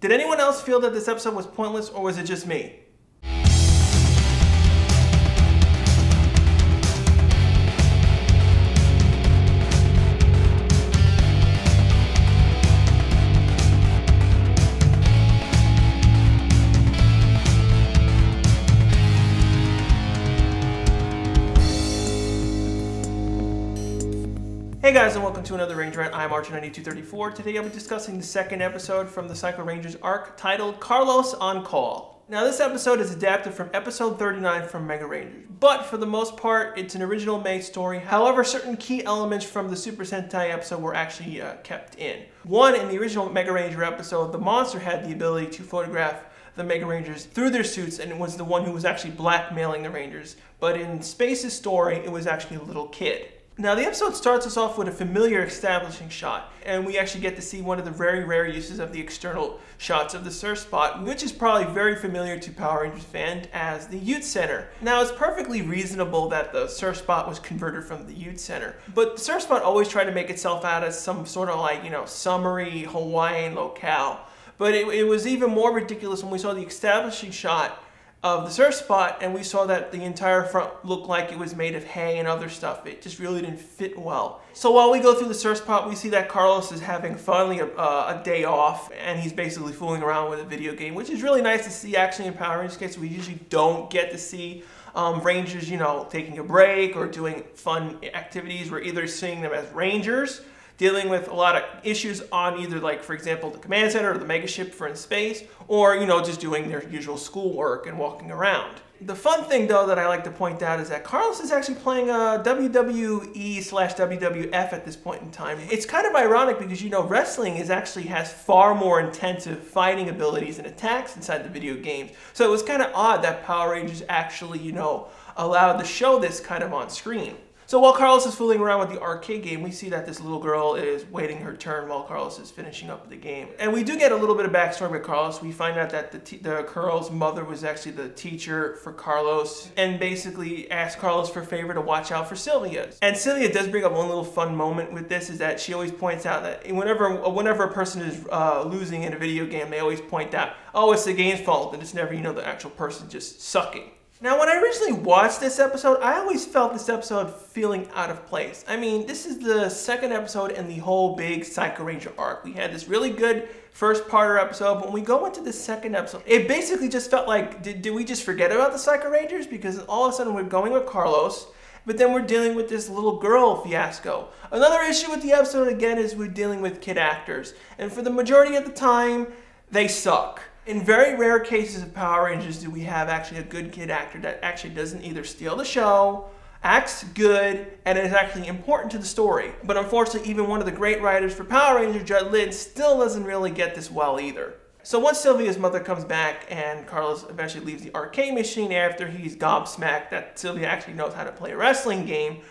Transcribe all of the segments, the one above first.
Did anyone else feel that this episode was pointless, or was it just me? Hey guys, and welcome to another Range Rant. I'm Archer9234. Today I'll be discussing the second episode from the Psycho Rangers arc titled Carlos on Call. Now this episode is adapted from episode 39 from Mega Rangers, but for the most part it's an original made story. However, certain key elements from the Super Sentai episode were actually kept in. One, in the original Mega Ranger episode, the monster had the ability to photograph the Mega Rangers through their suits, and it was the one who was actually blackmailing the Rangers. But in Space's story, it was actually a little kid. Now the episode starts us off with a familiar establishing shot, and we actually get to see one of the very rare uses of the external shots of the surf spot, which is probably very familiar to Power Rangers fans as the youth center. Now it's perfectly reasonable that the surf spot was converted from the youth center, but the surf spot always tried to make itself out as some sort of like, summery Hawaiian locale. But it was even more ridiculous when we saw the establishing shot of the surf spot, and we saw that the entire front looked like it was made of hay and other stuff. It just really didn't fit well. So while we go through the surf spot, we see that Carlos is having finally a day off, and he's basically fooling around with a video game, which is really nice to see actually in Power Rangers case. We usually don't get to see Rangers, taking a break or doing fun activities. We're either seeing them as Rangers, dealing with a lot of issues on either, like, for example, the command center or the mega ship for in space, or, just doing their usual schoolwork and walking around. The fun thing, though, that I like to point out is that Carlos is actually playing a WWE/WWF at this point in time. It's kind of ironic because, wrestling has far more intensive fighting abilities and attacks inside the video games. So it was kind of odd that Power Rangers actually, allowed to show this kind of on screen. So while Carlos is fooling around with the arcade game, we see that this little girl is waiting her turn while Carlos is finishing up the game. And we do get a little bit of backstory with Carlos. We find out that the girl's mother was actually the teacher for Carlos, and basically asked Carlos for a favor to watch out for Sylvia. And Sylvia does bring up one little fun moment with this, is that she always points out that whenever a person is losing in a video game, they always point out, oh, it's the game's fault, and it's never, the actual person just sucking. Now, when I originally watched this episode, I always felt this episode feeling out of place. I mean, this is the second episode in the whole big Psycho Ranger arc. We had this really good first parter episode, but when we go into the second episode, it basically just felt like, did we just forget about the Psycho Rangers? Because all of a sudden we're going with Carlos, but then we're dealing with this little girl fiasco. Another issue with the episode, again, is we're dealing with kid actors. And for the majority of the time, they suck. In very rare cases of Power Rangers do we have actually a good kid actor that actually doesn't either steal the show, acts good, and is actually important to the story. But unfortunately, even one of the great writers for Power Rangers, Judd Lynn, still doesn't really get this well either. So once Sylvia's mother comes back and Carlos eventually leaves the arcade machine after he's gobsmacked that Sylvia actually knows how to play a wrestling game,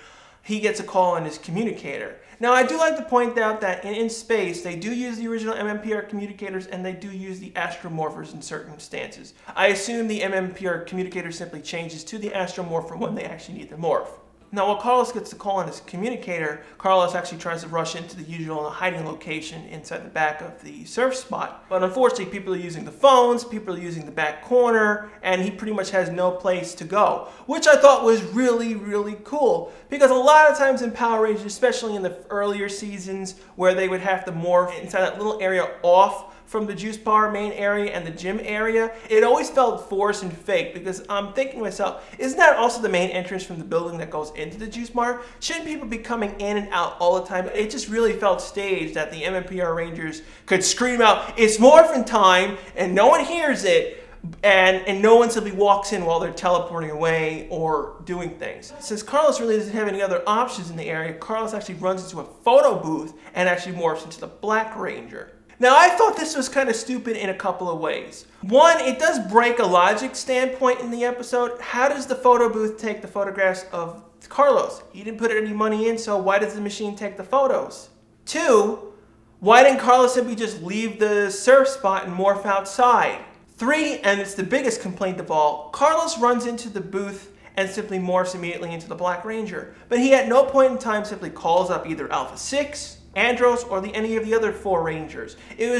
he gets a call on his communicator. Now, I do like to point out that in space, they do use the original MMPR communicators, and they do use the astromorphers in circumstances. I assume the MMPR communicator simply changes to the astromorpher when they actually need to morph. Now, while Carlos gets the call on his communicator, Carlos actually tries to rush into the usual hiding location inside the back of the surf spot. But unfortunately, people are using the phones, people are using the back corner, and he pretty much has no place to go, which I thought was really, really cool. Because a lot of times in Power Rangers, especially in the earlier seasons, where they would have to morph inside that little area off from the juice bar main area and the gym area, it always felt forced and fake, because I'm thinking to myself, isn't that also the main entrance from the building that goes into the juice bar? Shouldn't people be coming in and out all the time? It just really felt staged that the MMPR Rangers could scream out, "It's morphin' time," and no one hears it, and no one simply walks in while they're teleporting away or doing things. Since Carlos really doesn't have any other options in the area, Carlos actually runs into a photo booth and actually morphs into the Black Ranger. Now, I thought this was kind of stupid in a couple of ways. One, it does break a logic standpoint in the episode. How does the photo booth take the photographs of Carlos? He didn't put any money in, so why does the machine take the photos? Two, why didn't Carlos simply just leave the surf spot and morph outside? Three, and it's the biggest complaint of all, Carlos runs into the booth and simply morphs immediately into the Black Ranger. But he at no point in time simply calls up either Alpha 6, Andros or any of the other 4 Rangers. It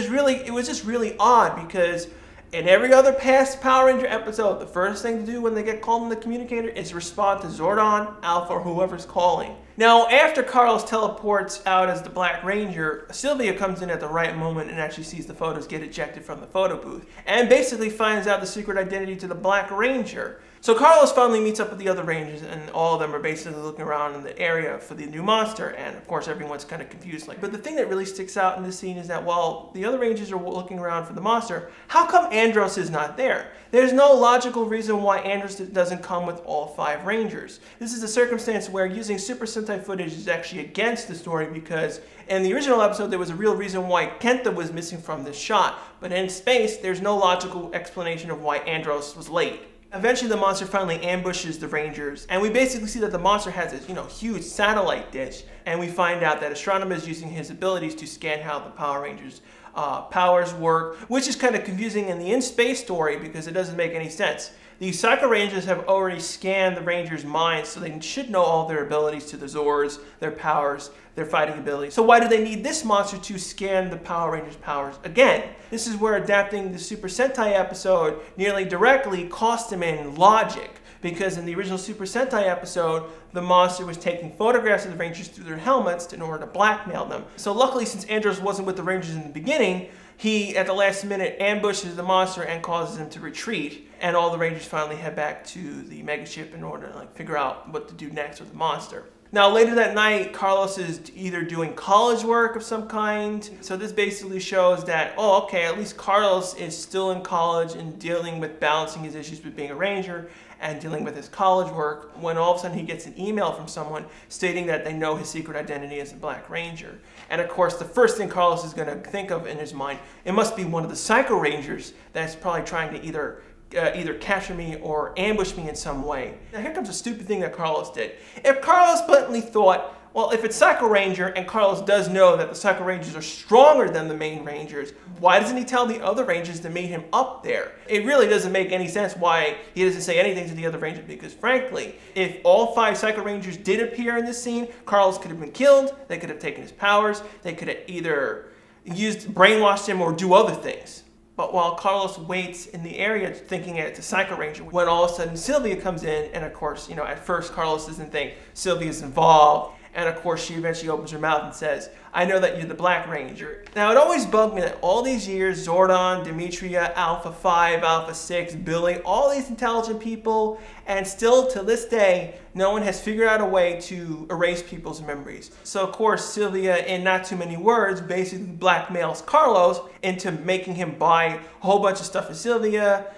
was just really odd because in every other past Power Ranger episode, the first thing to do when they get called in the communicator is respond to Zordon, Alpha, or whoever's calling. Now, after Carlos teleports out as the Black Ranger, Sylvia comes in at the right moment and actually sees the photos get ejected from the photo booth, and basically finds out the secret identity to the Black Ranger. So Carlos finally meets up with the other Rangers, and all of them are basically looking around in the area for the new monster, and of course everyone's kind of confused. But the thing that really sticks out in this scene is that while the other Rangers are looking around for the monster, how come Andros is not there? There's no logical reason why Andros doesn't come with all 5 Rangers. This is a circumstance where using Super Sentai footage is actually against the story, because in the original episode there was a real reason why Kenta was missing from this shot, but in space there's no logical explanation of why Andros was late. Eventually the monster finally ambushes the Rangers, and we basically see that the monster has this, huge satellite dish, and we find out that Astronema is using his abilities to scan how the Power Rangers' powers work, which is kind of confusing in the in-space story because it doesn't make any sense. The Psycho Rangers have already scanned the Rangers' minds, so they should know all their abilities to the Zords, their powers, their fighting abilities. So why do they need this monster to scan the Power Rangers' powers again? This is where adapting the Super Sentai episode nearly directly cost them in logic, because in the original Super Sentai episode, the monster was taking photographs of the Rangers through their helmets in order to blackmail them. So luckily, since Andros wasn't with the Rangers in the beginning, he, at the last minute, ambushes the monster and causes him to retreat, and all the Rangers finally head back to the megaship in order to figure out what to do next with the monster. Now, later that night, Carlos is either doing college work of some kind. So this basically shows that, oh, okay, at least Carlos is still in college and dealing with balancing his issues with being a Ranger and dealing with his college work, when all of a sudden he gets an email from someone stating that they know his secret identity as the Black Ranger. And of course, the first thing Carlos is going to think of in his mind, it must be one of the Psycho Rangers that's probably trying to either capture me or ambush me in some way. Now here comes a stupid thing that Carlos did. If Carlos blatantly thought, well, if it's Psycho Ranger and Carlos does know that the Psycho Rangers are stronger than the main Rangers, why doesn't he tell the other Rangers to meet him up there? It really doesn't make any sense why he doesn't say anything to the other Rangers, because frankly, if all 5 Psycho Rangers did appear in this scene, Carlos could have been killed, they could have taken his powers, they could have either brainwashed him or do other things. But while Carlos waits in the area thinking it's a Psycho Ranger, when all of a sudden Sylvia comes in, and of course, at first Carlos doesn't think Sylvia's involved, and of course she eventually opens her mouth and says, I know that you're the Black Ranger. Now it always bugged me that all these years, Zordon, Demetria, Alpha 5, Alpha 6, Billy, all these intelligent people, and still to this day, no one has figured out a way to erase people's memories. So of course Sylvia, in not too many words, basically blackmails Carlos into making him buy a whole bunch of stuff for Sylvia,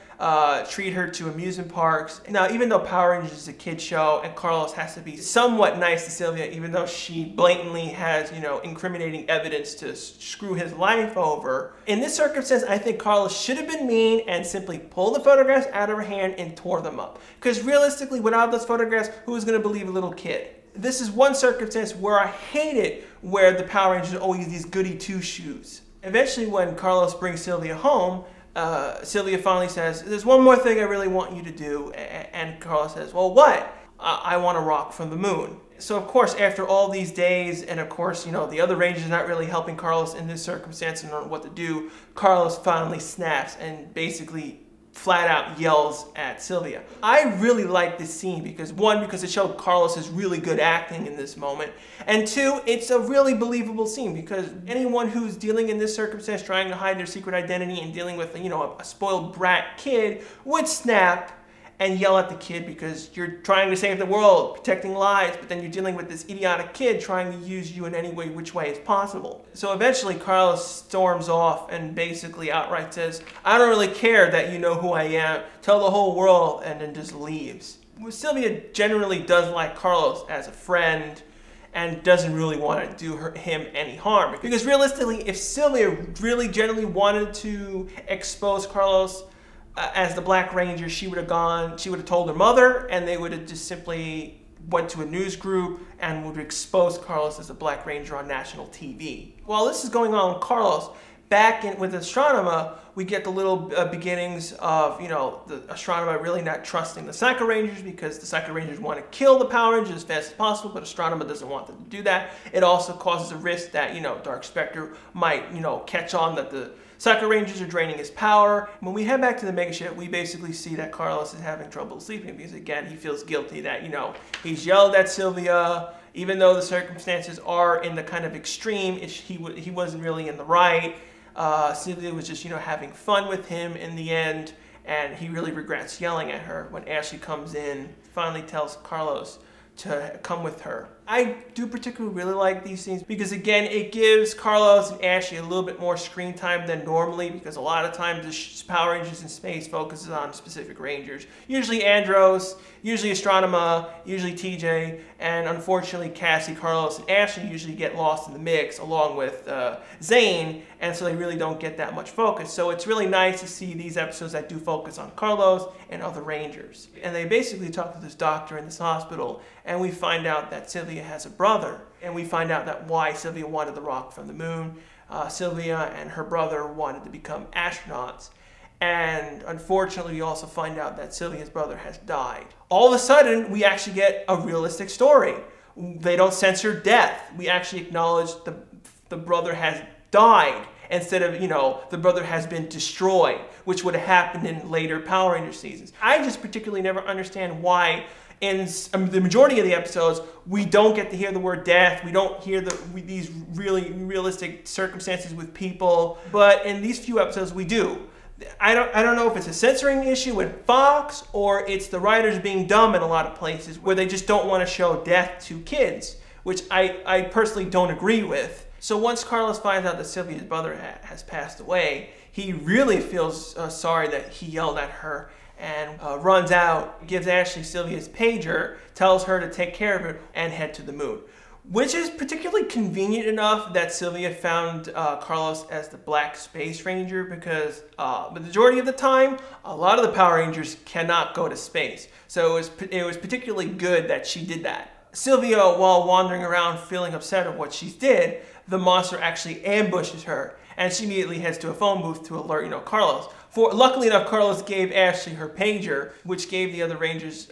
treat her to amusement parks. Now, even though Power Rangers is a kid's show and Carlos has to be somewhat nice to Sylvia, even though she blatantly has, incriminating evidence to screw his life over, in this circumstance, I think Carlos should have been mean and simply pulled the photographs out of her hand and tore them up. Because realistically, without those photographs, who was going to believe a little kid? This is one circumstance where I hate it, where the Power Rangers are always these goody two-shoes. Eventually, when Carlos brings Sylvia home, Sylvia finally says, there's one more thing I really want you to do, and Carlos says, well, what? I want to rock from the moon. So of course, after all these days, and of course, the other Rangers not really helping Carlos in this circumstance and on what to do, Carlos finally snaps and basically flat out yells at Sylvia. I really like this scene because, one, because it showed Carlos's really good acting in this moment, and two, it's a really believable scene because anyone who's dealing in this circumstance, trying to hide their secret identity and dealing with, a spoiled brat kid, would snap and yell at the kid because you're trying to save the world, protecting lives, but then you're dealing with this idiotic kid trying to use you in any way, which way is possible. So eventually Carlos storms off and basically outright says, I don't really care that you know who I am, tell the whole world, and then just leaves. Sylvia generally does like Carlos as a friend and doesn't really want to do him any harm. Because realistically, if Sylvia really genuinely wanted to expose Carlos as the Black Ranger, she would have told her mother, and they would have just simply went to a news group and would expose Carlos as a Black Ranger on national TV. While this is going on with Carlos, back in with Astronema, we get the little beginnings of, you know, the Astronema really not trusting the Psycho Rangers because the Psycho Rangers want to kill the Power Rangers as fast as possible, but Astronema doesn't want them to do that. It also causes a risk that, you know, Dark Spectre might, you know, catch on that the Psycho Rangers are draining his power. When we head back to the mega ship, we basically see that Carlos is having trouble sleeping because, again, he feels guilty that, you know, he's yelled at Sylvia. Even though the circumstances are in the kind of extreme, he wasn't really in the right. Sylvia was just, you know, having fun with him in the end, and he really regrets yelling at her when Ashley comes in, finally tells Carlos to come with her. I do particularly really like these scenes because, again, it gives Carlos and Ashley a little bit more screen time than normally, because a lot of times the Power Rangers in space focuses on specific Rangers. Usually Andros, usually Astronema, usually TJ, and unfortunately Cassie, Carlos, and Ashley usually get lost in the mix along with Zane, and so they really don't get that much focus. So it's really nice to see these episodes that do focus on Carlos and other Rangers. And they basically talk to this doctor in this hospital, and we find out that Sylvia has a brother, and we find out that why Sylvia wanted the rock from the moon. Sylvia and her brother wanted to become astronauts, and unfortunately we also find out that Sylvia's brother has died. All of a sudden we actually get a realistic story. They don't censor death. We actually acknowledge the brother has died instead of, you know, the brother has been destroyed, which would have happened in later Power Ranger seasons. I just particularly never understand why in the majority of the episodes, we don't get to hear the word death. We don't hear these really realistic circumstances with people. But in these few episodes, we do. I don't know if it's a censoring issue with Fox or it's the writers being dumb in a lot of places where they just don't want to show death to kids, which I personally don't agree with. So once Carlos finds out that Sylvia's brother has passed away, he really feels sorry that he yelled at her, and runs out, gives Ashley Sylvia's pager, tells her to take care of it, and head to the moon. Which is particularly convenient enough that Sylvia found Carlos as the Black Space Ranger, because the majority of the time, a lot of the Power Rangers cannot go to space. So it was particularly good that she did that. Sylvia, while wandering around feeling upset at what she did, the monster actually ambushes her, and she immediately heads to a phone booth to alert, you know, Carlos. Luckily enough, Carlos gave Ashley her pager, which gave the other Rangers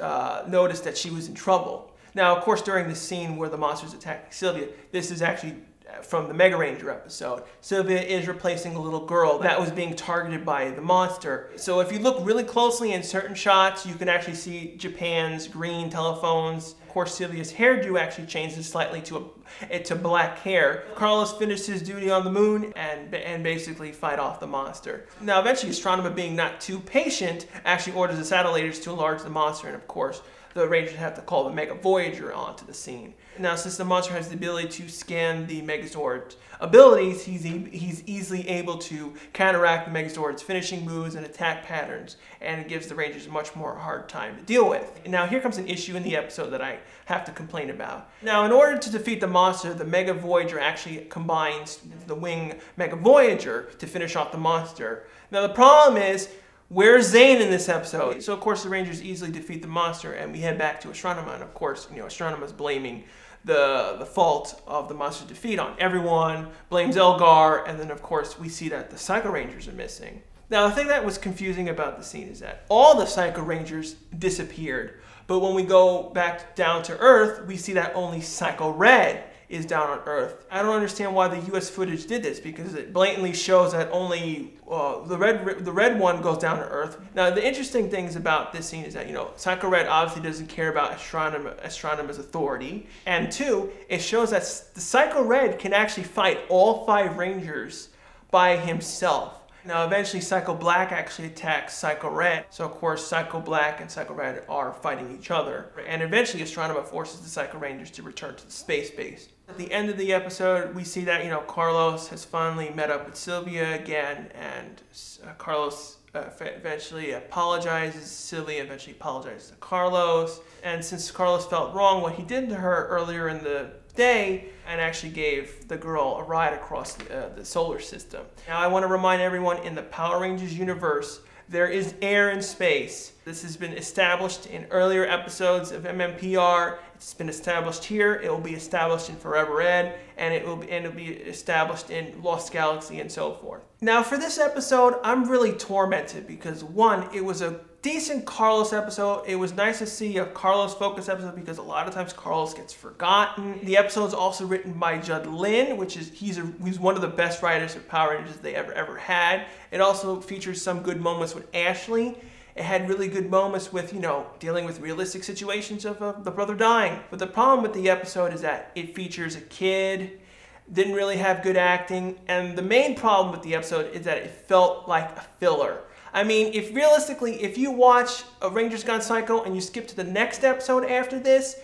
notice that she was in trouble. Now, of course, during the scene where the monster's attacking Sylvia, this is actually from the Mega Ranger episode. Sylvia is replacing a little girl that was being targeted by the monster. So if you look really closely in certain shots, you can actually see Japan's green telephones. Of course, Sylvia's hairdo actually changes slightly to black hair. Carlos finished his duty on the moon and basically fight off the monster. Now, eventually, Astronema, being not too patient, actually orders the satellators to enlarge the monster, and of course, the Rangers have to call the Mega Voyager onto the scene. Now, since the monster has the ability to scan the Megazord's abilities, he's easily able to counteract the Megazord's finishing moves and attack patterns, and it gives the Rangers a much more hard time to deal with. Now, here comes an issue in the episode that I have to complain about. Now, in order to defeat the monster, the Mega Voyager actually combines the Wing Mega Voyager to finish off the monster. Now, the problem is, where's Zane in this episode? So, of course, the Rangers easily defeat the monster, and we head back to Astronema, and of course, you know, Astronema's blaming the fault of the monster's defeat on everyone, blames Elgar, and then, of course, we see that the Psycho Rangers are missing. Now, the thing that was confusing about the scene is that all the Psycho Rangers disappeared, but when we go back down to Earth, we see that only Psycho Red is down on Earth. I don't understand why the US footage did this, because it blatantly shows that only the red one goes down to Earth. Now, the interesting things about this scene is that, you know, Psycho Red obviously doesn't care about Astronema's authority, and two, it shows that the Psycho Red can actually fight all 5 Rangers by himself. Now, eventually, Psycho Black actually attacks Psycho Red. So, of course, Psycho Black and Psycho Red are fighting each other. And eventually, Astronema forces the Psycho Rangers to return to the space base. At the end of the episode, we see that, you know, Carlos has finally met up with Sylvia again, and Carlos eventually apologizes. Sylvia eventually apologizes to Carlos. And since Carlos felt wrong what he did to her earlier in the day, and actually gave the girl a ride across the solar system. Now, I want to remind everyone, in the Power Rangers universe, there is air in space. This has been established in earlier episodes of MMPR. It's been established here. It will be established in Forever Ed, and it'll be established in Lost Galaxy and so forth. Now for this episode, I'm really tormented because one, it was a decent Carlos episode. It was nice to see a Carlos focused episode because a lot of times Carlos gets forgotten. The episode is also written by Judd Lin, which is he's one of the best writers of Power Rangers they ever had. It also features some good moments with Ashley. It had really good moments with, you know, dealing with realistic situations of the brother dying. But the problem with the episode is that it features a kid, didn't really have good acting, and the main problem with the episode is that it felt like a filler. I mean, if realistically, if you watch a Rangers Gone Psycho and you skip to the next episode after this,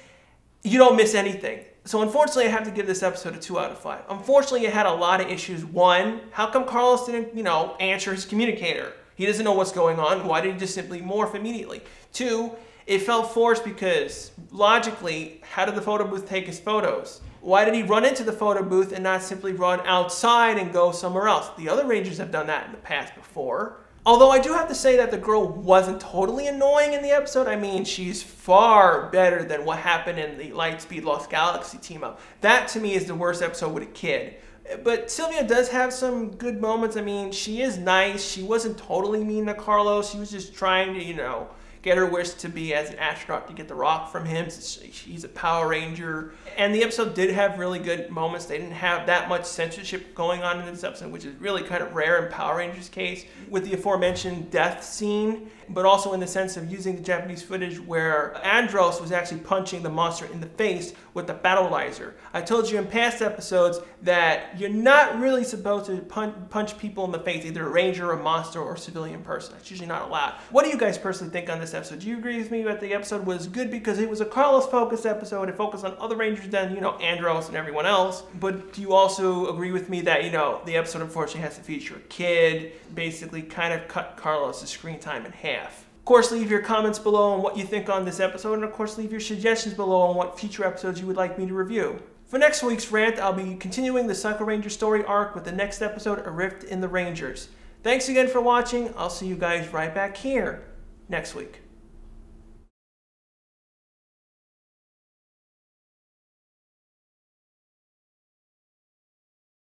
you don't miss anything. So unfortunately, I have to give this episode a 2 out of 5. Unfortunately, it had a lot of issues. One, how come Carlos didn't, you know, answer his communicator? He doesn't know what's going on. Why did he just simply morph immediately? 2, it felt forced because, logically, how did the photo booth take his photos? Why did he run into the photo booth and not simply run outside and go somewhere else? The other Rangers have done that in the past before. Although I do have to say that the girl wasn't totally annoying in the episode. I mean, she's far better than what happened in the Lightspeed Lost Galaxy team-up. That, to me, is the worst episode with a kid. But Sylvia does have some good moments. I mean, she is nice. She wasn't totally mean to Carlos. She was just trying to, you know, get her wish to be as an astronaut to get the rock from him. She's a Power Ranger. And the episode did have really good moments. They didn't have that much censorship going on in this episode, which is really kind of rare in Power Rangers' case, with the aforementioned death scene, but also in the sense of using the Japanese footage where Andros was actually punching the monster in the face with the battleizer. I told you in past episodes that you're not really supposed to punch people in the face, either a ranger, a monster, or a civilian person. That's usually not allowed. What do you guys personally think on this episode? Do you agree with me that the episode was good because it was a Carlos-focused episode? It focused on other Rangers than, you know, Andros and everyone else. But do you also agree with me that, you know, the episode unfortunately has to feature a kid, basically kind of cut Carlos' screen time in half? Of course, leave your comments below on what you think on this episode, and of course, leave your suggestions below on what future episodes you would like me to review. For next week's rant, I'll be continuing the Psycho Ranger story arc with the next episode, A Rift in the Rangers. Thanks again for watching. I'll see you guys right back here next week.